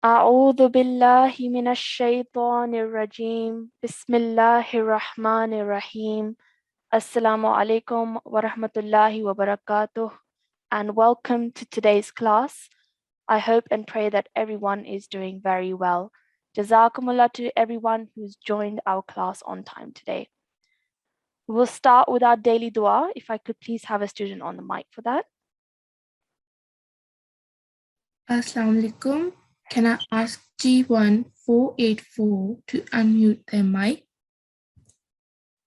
أعوذ بالله من الشيطان الرجيم بسم الله الرحمن الرحيم Assalamu alaikum wa rahmatullahi wa barakatuh and welcome to today's class. I hope and pray that everyone is doing very well. Jazakumullah to everyone who's joined our class on time today. We'll start with our daily dua. If I could please have a student on the mic for that. Assalamu alaikum. Can I ask G1 484 to unmute their mic?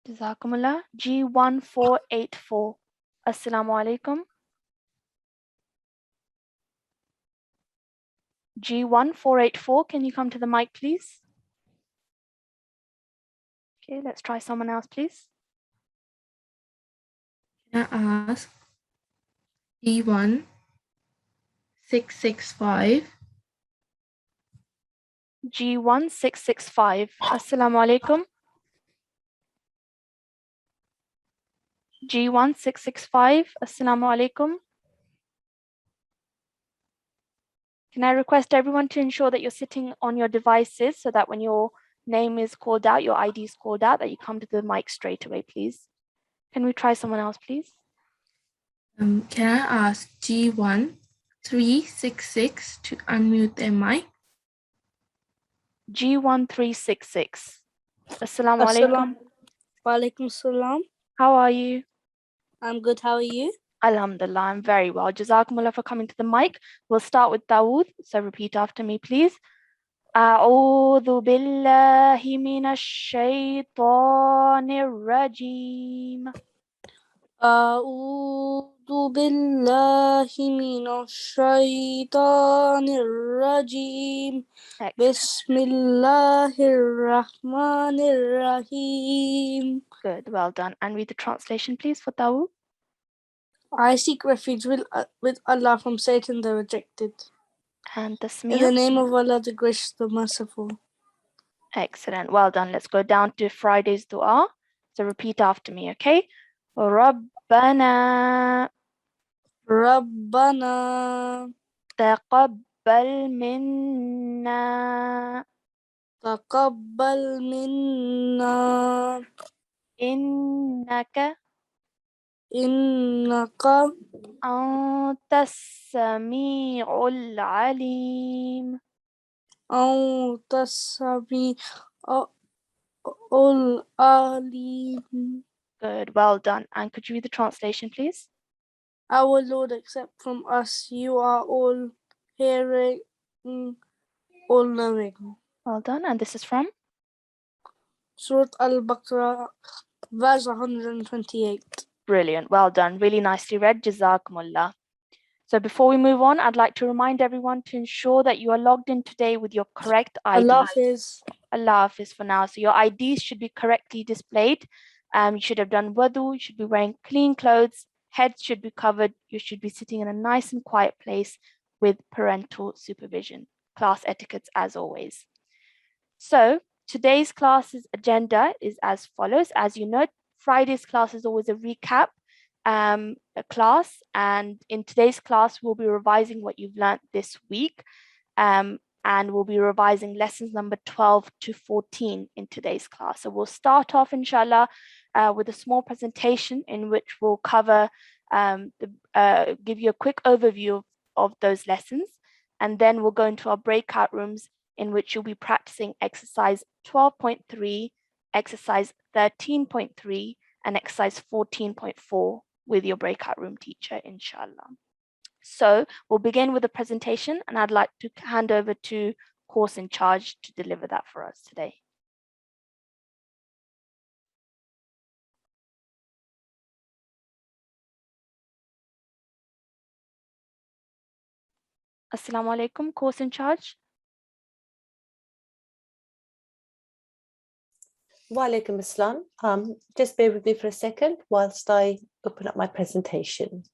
Jazakumullah. G1484. Assalamu alaikum. G1484, can you come to the mic, please? Okay, let's try someone else, please. Can I ask G1 665? G1665. Assalamu alaikum. G1665. Assalamu alaikum. Can I request everyone to ensure that you're sitting on your devices so that when your name is called out, your ID is called out, that you come to the mic straight away, please. Can we try someone else, please? Can I ask G1 366 to unmute their mic? G1366. Assalamu alaikum. Wa alaikum salam. How are you? I'm good. How are you? Alhamdulillah, I'm very well. Jazakumullah for coming to the mic. We'll start with Dawood. So repeat after me, please. أعوذ بالله من الشيطان الرجيم. أعوذ بالله من الشيطان الرجيم. بسم الله الرحمن الرحيم. Good, well done. And read the translation, please, for Dawood. I seek refuge with Allah from Satan the rejected. And Tasmiyah. In the name of Allah, the gracious, the merciful. Excellent, well done. Let's go down to Friday's dua. So repeat after me, okay? ربنا تقبل منا إنك أنت السميع العليم. أنت السميع العليم. Good, well done. And could you read the translation, please? Our Lord, accept from us. You are all hearing, all knowing. Well done. And this is from? Surah Al-Baqarah, verse 128. Brilliant. Well done. Really nicely read. Jazakumullah. So before we move on, I'd like to remind everyone to ensure that you are logged in today with your correct ID. Allah Hafiz. Allah Hafiz for now. So your IDs should be correctly displayed. You should have done wudu. You should be wearing clean clothes. Heads should be covered. You should be sitting in a nice and quiet place with parental supervision. Class etiquettes as always. So today's class's agenda is as follows. As you know, Friday's class is always a recap class, and in today's class we'll be revising what you've learned this week, and we'll be revising lessons number 12 to 14 in today's class. So we'll start off inshallah with a small presentation in which we'll cover give you a quick overview of those lessons, and then we'll go into our breakout rooms in which you'll be practicing exercise 12.3, exercise 13.3, and exercise 14.4 with your breakout room teacher, inshallah. So we'll begin with a presentation, and I'd like to hand over to course in charge to deliver that for us today. Assalamu alaikum, course in charge. Wa alaikum assalam. Just bear with me for a second whilst I open up my presentation.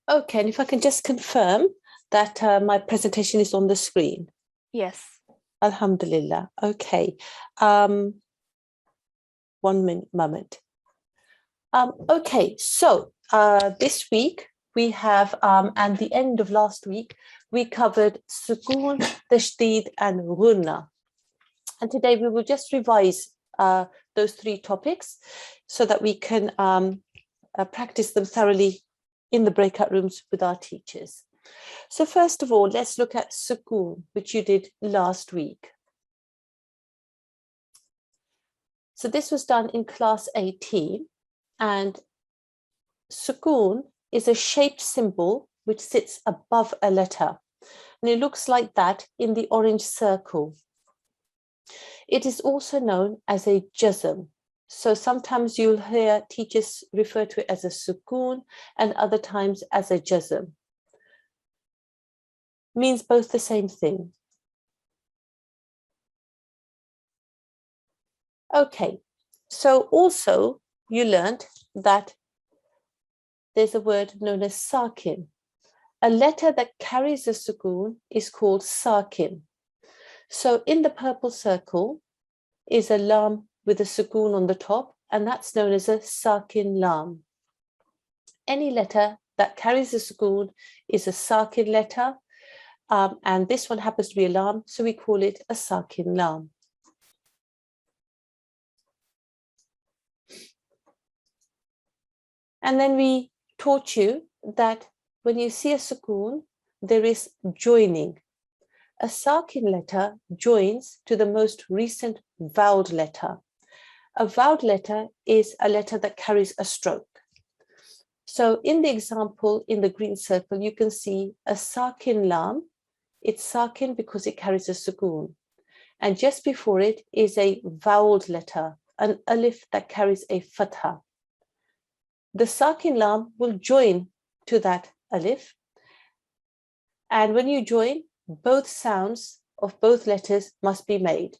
Okay, and if I can just confirm that my presentation is on the screen. Yes. Alhamdulillah. Okay. 1 moment. Okay, so this week we have, and the end of last week, we covered Sukoon, Tashdid, and Ghunna. And today we will just revise those three topics so that we can practice them thoroughly in the breakout rooms with our teachers. So first of all, let's look at Sukoon, which you did last week. So this was done in class 18, and Sukoon is a shaped symbol which sits above a letter, and it looks like that in the orange circle. It is also known as a jazm. So sometimes you'll hear teachers refer to it as a sukoon and other times as a jazm. Means both the same thing. Okay, so also you learned that there's a word known as sakin. A letter that carries a sukoon is called sakin. So in the purple circle is a lam with a sukoon on the top, and that's known as a sakin lam. Any letter that carries a sukoon is a sakin letter, and this one happens to be a lam, so we call it a sakin lam. And then we taught you that when you see a sukoon, there is joining. A sakin letter joins to the most recent voweled letter. A voweled letter is a letter that carries a stroke. So in the example in the green circle, you can see a sakin lam. It's sakin because it carries a sukoon. And just before it is a voweled letter, an alif that carries a fatha. The sakin lam will join to that alif. And when you join, both sounds of both letters must be made.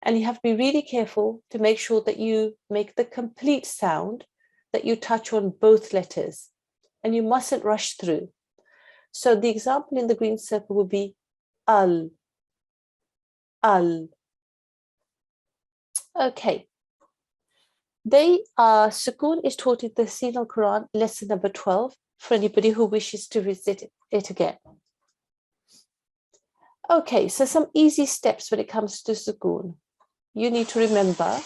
And you have to be really careful to make sure that you make the complete sound, that you touch on both letters, and you mustn't rush through. So the example in the green circle would be al, al. Okay. Sukoon is taught in the Talimul-Quran lesson number 12 for anybody who wishes to visit it again. Okay, so some easy steps when it comes to sukoon. You need to remember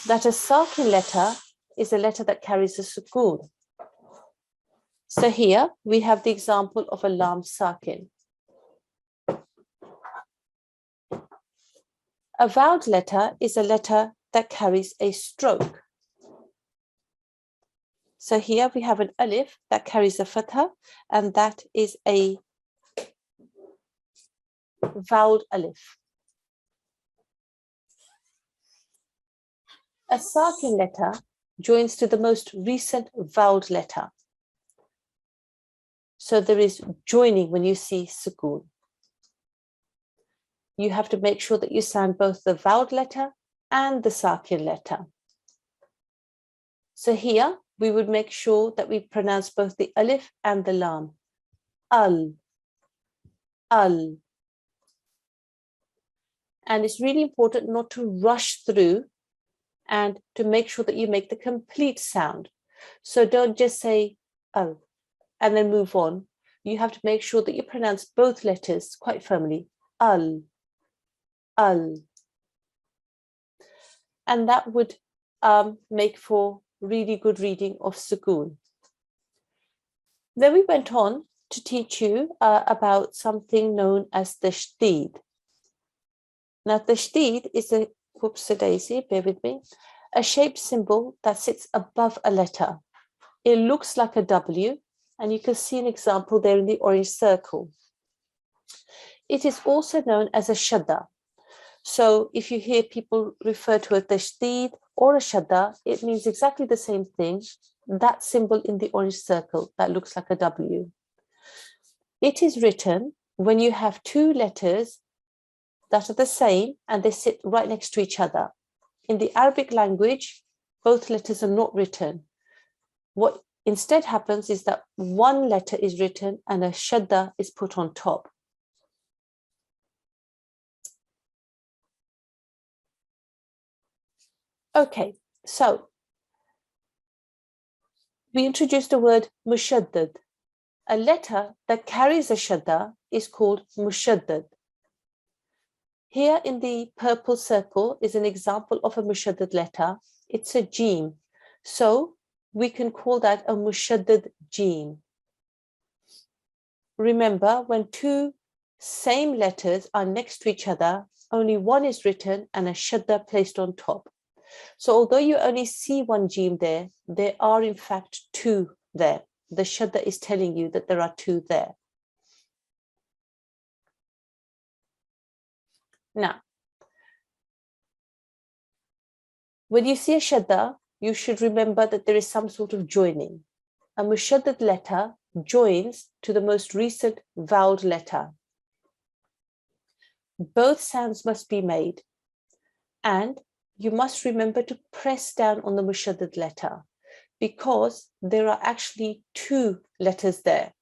that a sakin letter is a letter that carries a sukoon. So here we have the example of a lam sakin. A voweled letter is a letter that carries a stroke. So here we have an alif that carries a fatha, and that is a voweled alif. A sakin letter joins to the most recent voweled letter. So there is joining when you see sukoon. You have to make sure that you sound both the voweled letter and the sakin letter. So here we would make sure that we pronounce both the alif and the lam. Al, al. And it's really important not to rush through and to make sure that you make the complete sound. So don't just say al and then move on. You have to make sure that you pronounce both letters quite firmly. Al, al. And that would make for really good reading of sukoon. Then we went on to teach you about something known as the Steed. Now the Steed is a, whoops a daisy, bear with me, a shaped symbol that sits above a letter. It looks like a W, and you can see an example there in the orange circle. It is also known as a shadda. So if you hear people refer to a tashdid or a shadda, it means exactly the same thing. That symbol in the orange circle that looks like a W. It is written when you have two letters that are the same and they sit right next to each other. In the Arabic language, both letters are not written. What instead happens is that one letter is written and a shadda is put on top. Okay, so we introduced the word mushaddad. A letter that carries a shadda is called mushaddad. Here in the purple circle is an example of a mushaddad letter. It's a jim. So we can call that a mushaddad jim. Remember, when two same letters are next to each other, only one is written and a shadda placed on top. So although you only see one jim there, there are in fact two there. The shadda is telling you that there are two there. Now, when you see a shadda, you should remember that there is some sort of joining. A mushaddad letter joins to the most recent voweled letter. Both sounds must be made, and you must remember to press down on the mushaddad letter because there are actually two letters there.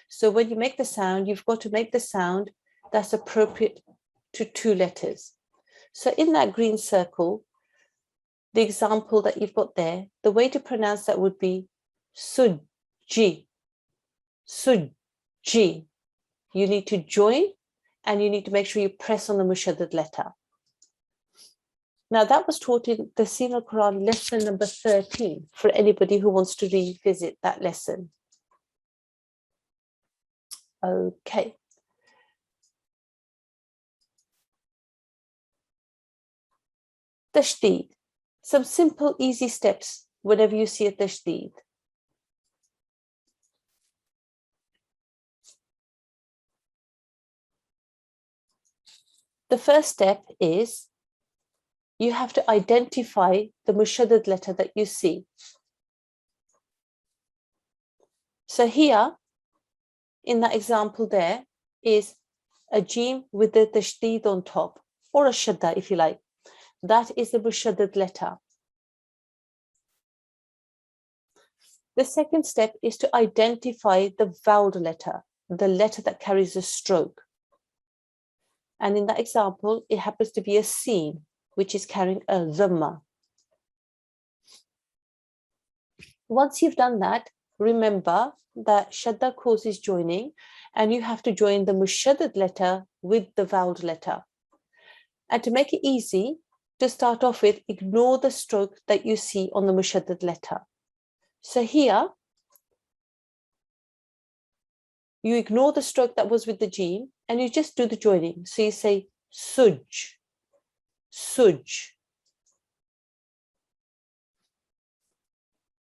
So when you make the sound, you've got to make the sound that's appropriate to two letters. So in that green circle, the example that you've got there, the way to pronounce that would be suji, suji. You need to join and you need to make sure you press on the mushaddad letter. Now that was taught in the Quran lesson number 13 for anybody who wants to revisit that lesson. Okay. Tashteed. Some simple, easy steps whenever you see a tashteed. The first step is you have to identify the mushaddad letter that you see. So here, in that example there, is a jim with the tashteed on top, or a shadda if you like. That is the mushaddad letter. The second step is to identify the voweled letter, the letter that carries a stroke. And in that example, it happens to be a sin, which is carrying a dhamma. Once you've done that, remember that shadda causes joining, and you have to join the mushaddad letter with the voweled letter. And to make it easy, to start off with, ignore the stroke that you see on the mushaddad letter. So here, you ignore the stroke that was with the jim, and you just do the joining. So you say suj, suj.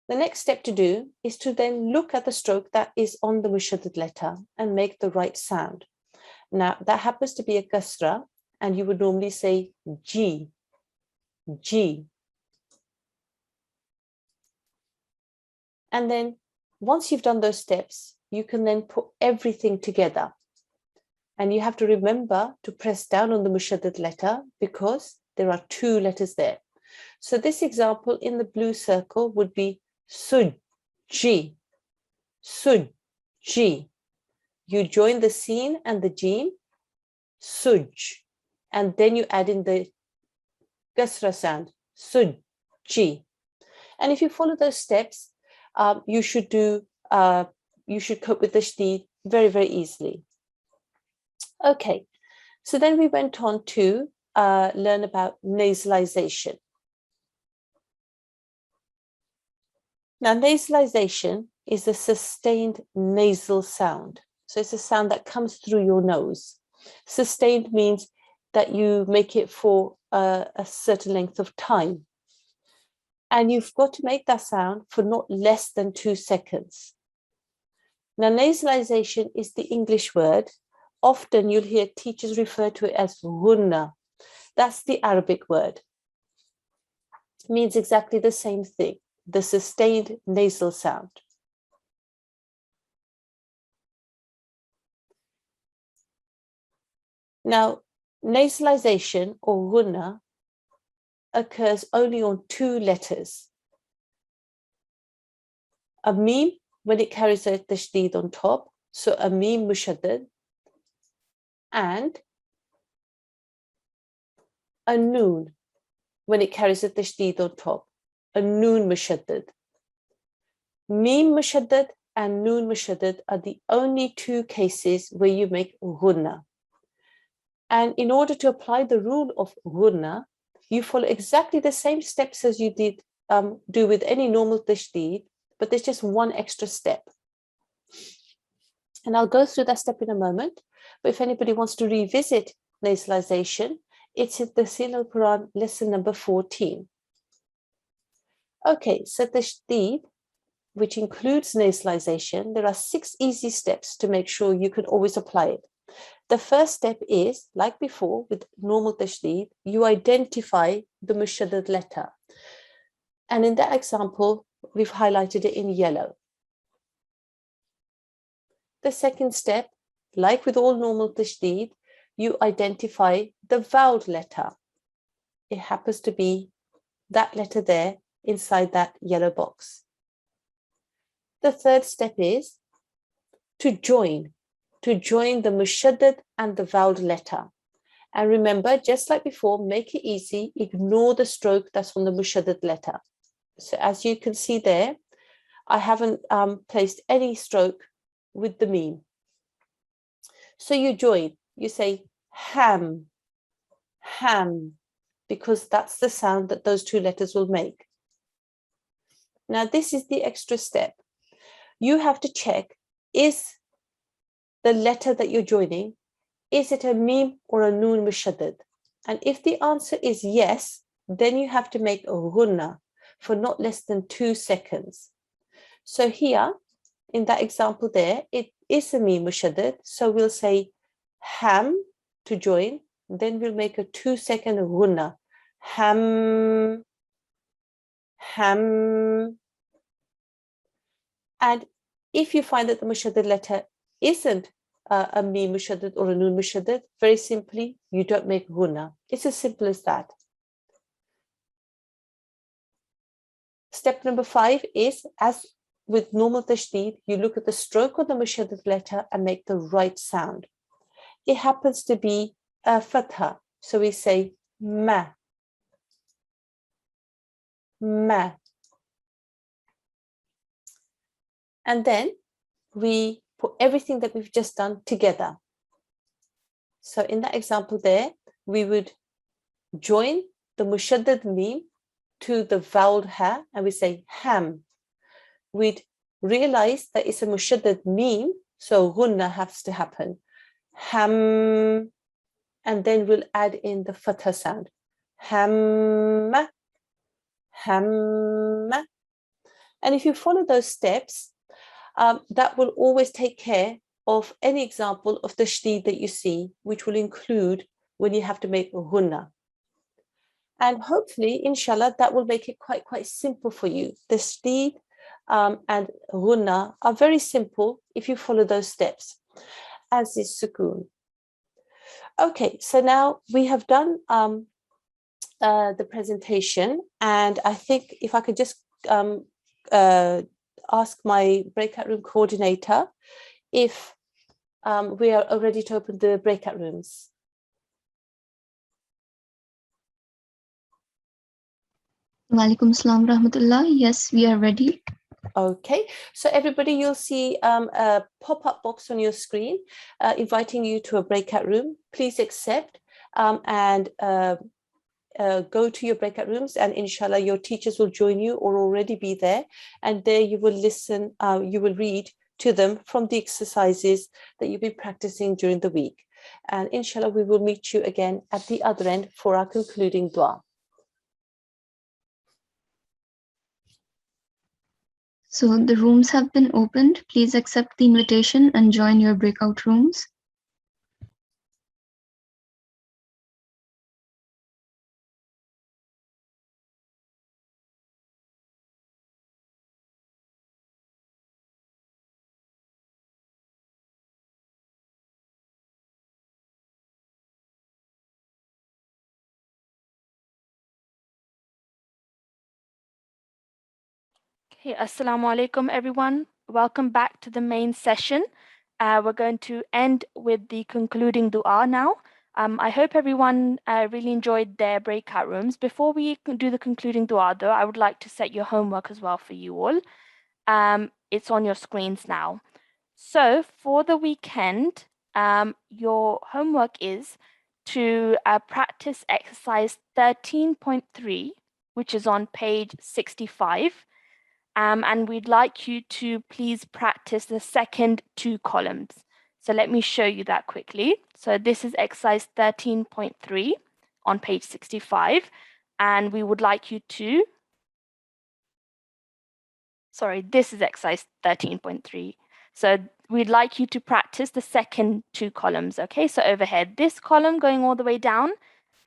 The next step to do is to then look at the stroke that is on the mushaddad letter and make the right sound. Now, that happens to be a kasra, and you would normally say G, G. And then once you've done those steps, you can then put everything together. And you have to remember to press down on the mushaddad letter because there are two letters there. So this example in the blue circle would be suji, suji. You join the sin and the jim, suj, and then you add in the kasra sound, suji. And if you follow those steps, you should cope with the tashteed very, very easily. Okay, so then we went on to learn about nasalization. Now, nasalization is a sustained nasal sound. So it's a sound that comes through your nose. Sustained means that you make it for a certain length of time. And you've got to make that sound for not less than 2 seconds. Now, nasalization is the English word. Often you'll hear teachers refer to it as ghunna. That's the Arabic word. It means exactly the same thing, the sustained nasal sound. Now, nasalization or ghunna occurs only on 2 letters. A mim when it carries a tashteed on top, so a mim mushaddad, and a noon when it carries a tashteed on top, a noon mushaddad. Mim mushaddad and noon mushaddad are the only two cases where you make ghunna. And in order to apply the rule of ghunna, you follow exactly the same steps as you did do with any normal tashdid, but there's just one extra step. And I'll go through that step in a moment. But if anybody wants to revisit nasalization, it's in the Talimul-Quran lesson number 14. Okay, so tashdid, which includes nasalization, there are 6 easy steps to make sure you can always apply it. The first step is, like before with normal tashdid, you identify the mushaddad letter. And in that example, we've highlighted it in yellow. The second step, like with all normal tashdid, you identify the vowel letter. It happens to be that letter there inside that yellow box. The third step is to join the mushaddad and the vowel letter. And remember, just like before, make it easy, ignore the stroke that's on the mushaddad letter. So as you can see there, I haven't placed any stroke with the meme. So you join, you say ham, because that's the sound that those 2 letters will make. Now this is the extra step. You have to check, is the letter that you're joining, is it a meme or a noon mushaddad? And if the answer is yes, then you have to make a ghunna for not less than 2 seconds. So here, in that example there, it is a meme mushaddad. So we'll say ham to join, then we'll make a 2-second ghunna. Ham. And if you find that the mushaddad letter isn't a meme mushaddad or a noon mushaddad, very simply, you don't make ghunna. It's as simple as that. Step number 5 is, as with normal tashdid, you look at the stroke on the mushaddad letter and make the right sound. It happens to be a fatha, so we say ma. And then we put everything that we've just done together. So in that example there, we would join the mushaddad meme to the vowel ha, and we say ham. We'd realize that it's a mushaddad meme, so ghunna has to happen. Ham, and then we'll add in the fatha sound. Ham. And if you follow those steps, that will always take care of any example of tashdid that you see, which will include when you have to make a ghunna. And hopefully, inshallah, that will make it quite simple for you. Tashdid and ghunna are very simple if you follow those steps, as is sukoon. Okay, so now we have done the presentation, and I think if I could just ask my breakout room coordinator if we are ready to open the breakout rooms. Walaikum Assalam Rahmatullah. Yes, we are ready. Okay, so everybody, you'll see a pop-up box on your screen inviting you to a breakout room. Please accept and go to your breakout rooms, and inshallah your teachers will join you or already be there, and there you will listen, you will read to them from the exercises that you'll be practicing during the week. And inshallah we will meet you again at the other end for our concluding dua. So the rooms have been opened. Please accept the invitation and join your breakout rooms. Okay, Assalamu alaikum everyone. Welcome back to the main session. We're going to end with the concluding dua now. I hope everyone really enjoyed their breakout rooms. Before we do the concluding dua though, I would like to set your homework as well for you all. It's on your screens now. So for the weekend, your homework is to practice exercise 13.3, which is on page 65. And we'd like you to please practice the second 2 columns. So let me show you that quickly. So this is exercise 13.3 on page 65. And we would like you to, this is exercise 13.3. So we'd like you to practice the second 2 columns, okay? So overhead, this column going all the way down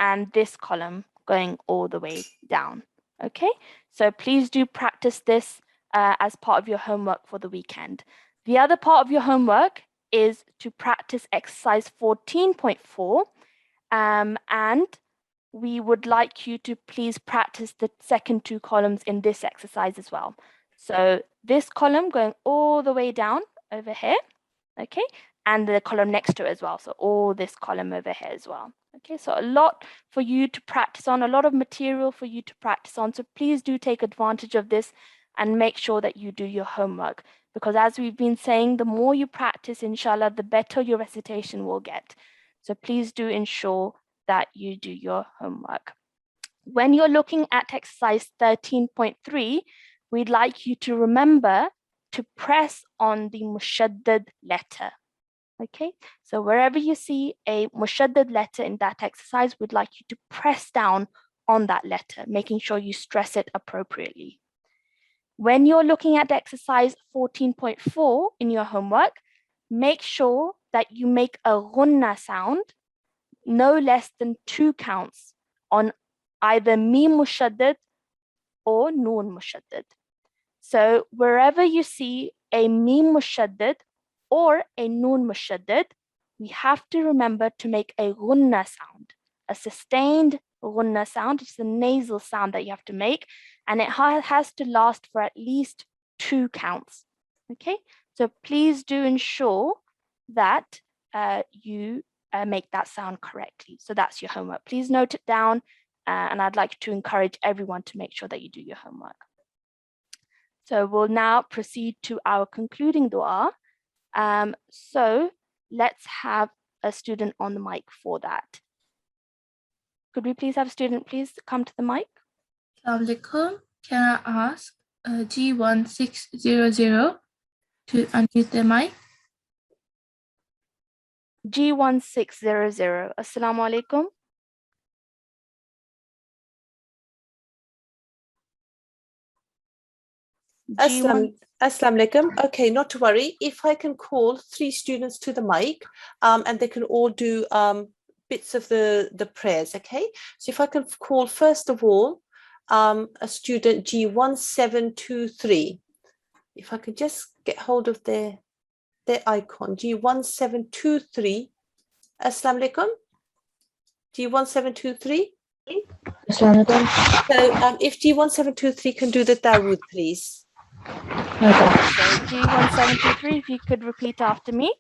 and this column going all the way down, okay? So please do practice this as part of your homework for the weekend. The other part of your homework is to practice exercise 14.4, and we would like you to please practice the second 2 columns in this exercise as well. So this column going all the way down over here, okay? And the column next to it as well. So all this column over here as well. Okay, so a lot for you to practice on, a lot of material for you to practice on. So please do take advantage of this and make sure that you do your homework. Because as we've been saying, the more you practice, inshallah, the better your recitation will get. So please do ensure that you do your homework. When you're looking at exercise 13.3, we'd like you to remember to press on the mushaddad letter. Okay, so wherever you see a mushaddad letter in that exercise, we'd like you to press down on that letter, making sure you stress it appropriately. When you're looking at exercise 14.4 in your homework, make sure that you make a ghunna sound no less than 2 counts on either mim mushaddad or noon mushaddad. So wherever you see a mim mushaddad or a noon mushaddad, we have to remember to make a ghunna sound, a sustained ghunna sound. It's a nasal sound that you have to make, and it has to last for at least 2 counts. Okay, so please do ensure that you make that sound correctly. So that's your homework. Please note it down, and I'd like to encourage everyone to make sure that you do your homework. So we'll now proceed to our concluding dua. So let's have a student on the mic for that. Could we please have a student please come to the mic? Assalamu alaikum. Can I ask G1600 to unmute their mic? G1600. Assalamu alaikum. Assalamu alaikum. Okay, not to worry. If I can call 3 students to the mic, and they can all do bits of the prayers, okay? So if I can call first of all a student G1723. If I could just get hold of their icon, G1723. Assalamu alaikum. G1723. Assalamu alaikum. So if G1723 can do the Dawood, please. So G1723, if you could repeat after me.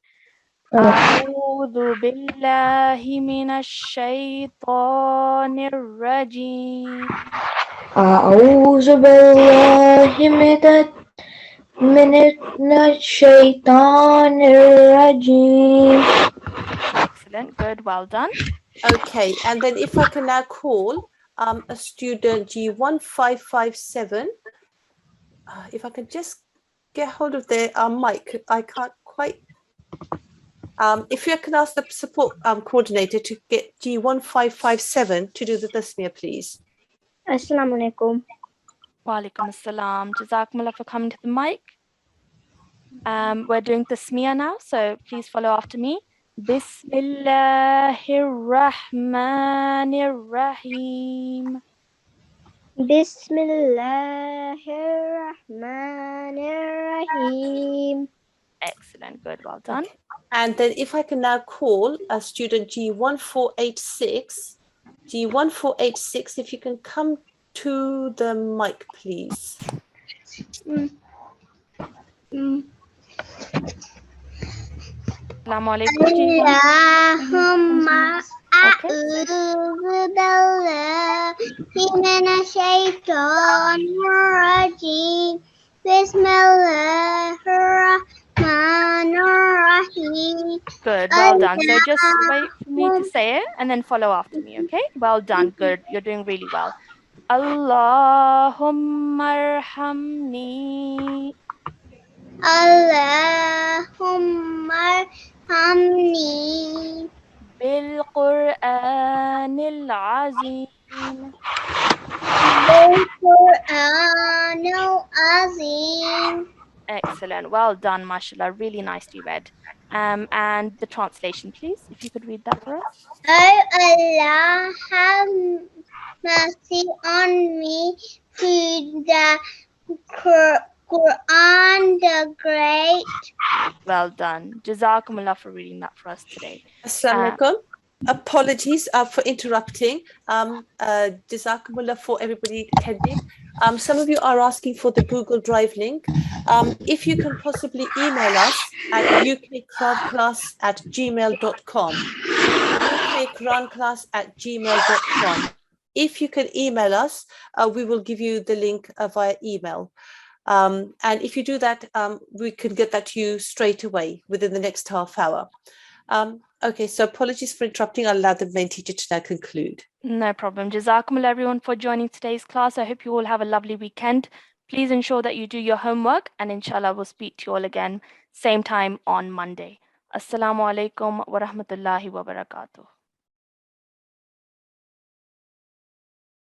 أعوذ بالله من الشيطان الرجيم. أعوذ بالله من الشيطان الرجيم. Excellent, good, well done. Okay, and then if I can now call a student G1557. If I can just get hold of their mic, I can't quite. If you can ask the support coordinator to get G1557 to do the tasmiyah, please. Assalamu alaikum. Wa alaikum assalam. Jazakumullah for coming to the mic. We're doing tasmiyah now, so please follow after me. Bismillahirrahmanirrahim. Bismillahirrahmanirrahim. Excellent, good, well done. Okay. And then if I can now call a student G1486. G1486, if you can come to the mic, please. Assalamu alaikum. Allahumma a'udhu billahi minash shaitanir rajim. Bismillah. Good, well done. So just wait for me to say it and then follow after me, okay? Well done, good. You're doing really well. Allahumma arhamni Allahumma hamni bil-Qur'anil azim. Bil-Qur'an al-Azim. Excellent. Well done, mashallah. Really nicely read. And the translation, please, if you could read that for us. Oh Allah, have mercy on me through the Quran the Great. Well done. Jazakumullah for reading that for us today. Assalamu alaikum. Apologies for interrupting. Jazakumullah for everybody attending. Some of you are asking for the Google Drive link. If you can possibly email us at ukquranclass@gmail.com. ukquranclass@gmail.com. If you can email us, we will give you the link via email. And if you do that, we can get that to you straight away within the next half hour. Okay, so apologies for interrupting. I'll allow the main teacher to now conclude. No problem. Jazakumullah everyone for joining today's class. I hope you all have a lovely weekend. Please ensure that you do your homework, and inshallah we'll speak to you all again same time on Monday. Assalamu alaikum wa rahmatullahi wa barakatuh.